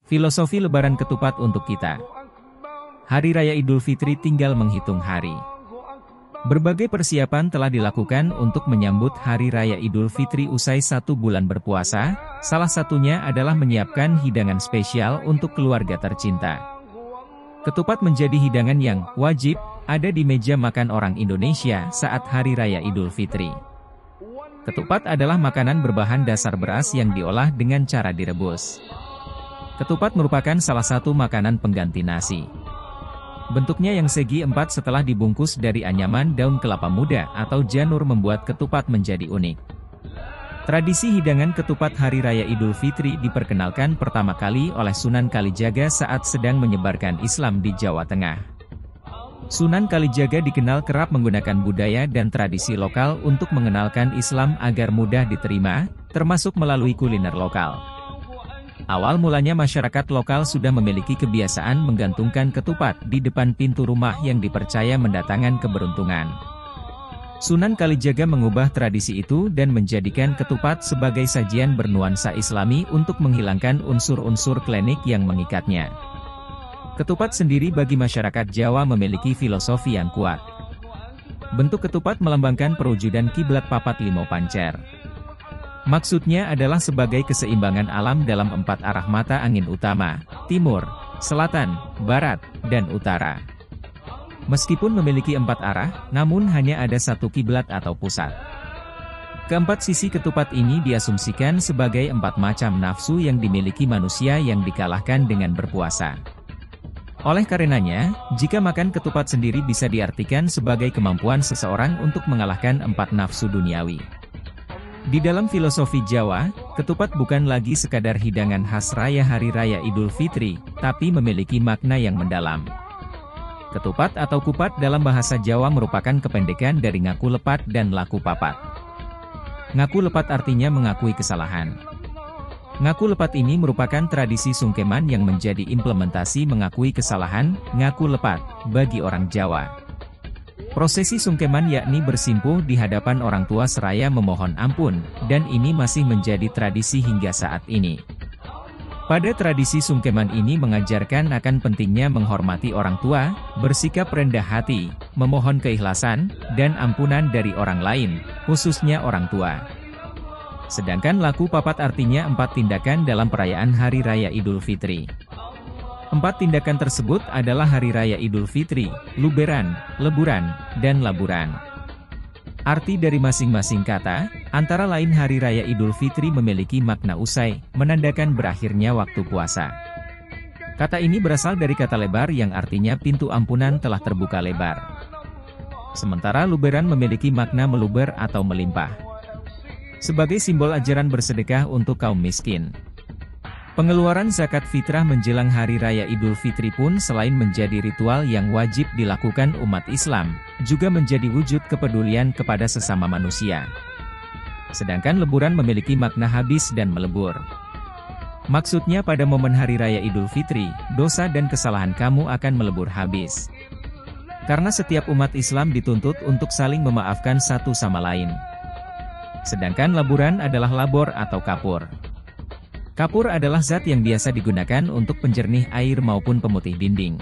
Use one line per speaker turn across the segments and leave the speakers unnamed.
Filosofi Lebaran ketupat untuk kita. Hari Raya Idul Fitri tinggal menghitung hari. Berbagai persiapan telah dilakukan untuk menyambut Hari Raya Idul Fitri usai 1 bulan berpuasa, salah satunya adalah menyiapkan hidangan spesial untuk keluarga tercinta. Ketupat menjadi hidangan yang wajib ada di meja makan orang Indonesia saat Hari Raya Idul Fitri. Ketupat adalah makanan berbahan dasar beras yang diolah dengan cara direbus. Ketupat merupakan salah satu makanan pengganti nasi. Bentuknya yang segi 4 setelah dibungkus dari anyaman daun kelapa muda atau janur membuat ketupat menjadi unik. Tradisi hidangan ketupat Hari Raya Idul Fitri diperkenalkan pertama kali oleh Sunan Kalijaga saat sedang menyebarkan Islam di Jawa Tengah. Sunan Kalijaga dikenal kerap menggunakan budaya dan tradisi lokal untuk mengenalkan Islam agar mudah diterima, termasuk melalui kuliner lokal. Awal mulanya masyarakat lokal sudah memiliki kebiasaan menggantungkan ketupat di depan pintu rumah yang dipercaya mendatangkan keberuntungan. Sunan Kalijaga mengubah tradisi itu dan menjadikan ketupat sebagai sajian bernuansa Islami untuk menghilangkan unsur-unsur klinik yang mengikatnya. Ketupat sendiri bagi masyarakat Jawa memiliki filosofi yang kuat. Bentuk ketupat melambangkan perwujudan kiblat papat limo pancer. Maksudnya adalah sebagai keseimbangan alam dalam 4 arah mata angin utama, timur, selatan, barat, dan utara. Meskipun memiliki 4 arah, namun hanya ada 1 kiblat atau pusat. Keempat sisi ketupat ini diasumsikan sebagai 4 macam nafsu yang dimiliki manusia yang dikalahkan dengan berpuasa. Oleh karenanya, jika makan ketupat sendiri bisa diartikan sebagai kemampuan seseorang untuk mengalahkan 4 nafsu duniawi. Di dalam filosofi Jawa, ketupat bukan lagi sekadar hidangan khas raya Hari Raya Idul Fitri, tapi memiliki makna yang mendalam. Ketupat atau kupat dalam bahasa Jawa merupakan kependekan dari ngaku lepat dan laku papat. Ngaku lepat artinya mengakui kesalahan. Ngaku lepat ini merupakan tradisi sungkeman yang menjadi implementasi mengakui kesalahan, ngaku lepat, bagi orang Jawa. Prosesi sungkeman yakni bersimpuh di hadapan orang tua seraya memohon ampun, dan ini masih menjadi tradisi hingga saat ini. Pada tradisi sungkeman ini mengajarkan akan pentingnya menghormati orang tua, bersikap rendah hati, memohon keikhlasan, dan ampunan dari orang lain, khususnya orang tua. Sedangkan laku papat artinya 4 tindakan dalam perayaan Hari Raya Idul Fitri. 4 tindakan tersebut adalah Hari Raya Idul Fitri, Luberan, Leburan, dan Laburan. Arti dari masing-masing kata, antara lain Hari Raya Idul Fitri memiliki makna usai, menandakan berakhirnya waktu puasa. Kata ini berasal dari kata lebar yang artinya pintu ampunan telah terbuka lebar. Sementara Luberan memiliki makna meluber atau melimpah. Sebagai simbol ajaran bersedekah untuk kaum miskin. Pengeluaran zakat fitrah menjelang Hari Raya Idul Fitri pun selain menjadi ritual yang wajib dilakukan umat Islam, juga menjadi wujud kepedulian kepada sesama manusia. Sedangkan leburan memiliki makna habis dan melebur. Maksudnya pada momen Hari Raya Idul Fitri, dosa dan kesalahan kamu akan melebur habis. Karena setiap umat Islam dituntut untuk saling memaafkan satu sama lain. Sedangkan laburan adalah labor atau kapur. Kapur adalah zat yang biasa digunakan untuk penjernih air maupun pemutih dinding.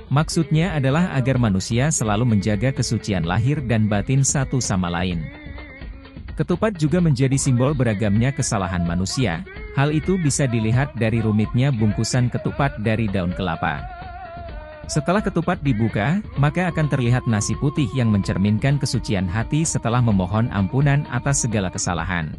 Maksudnya adalah agar manusia selalu menjaga kesucian lahir dan batin satu sama lain. Ketupat juga menjadi simbol beragamnya kesalahan manusia. Hal itu bisa dilihat dari rumitnya bungkusan ketupat dari daun kelapa. Setelah ketupat dibuka, maka akan terlihat nasi putih yang mencerminkan kesucian hati setelah memohon ampunan atas segala kesalahan.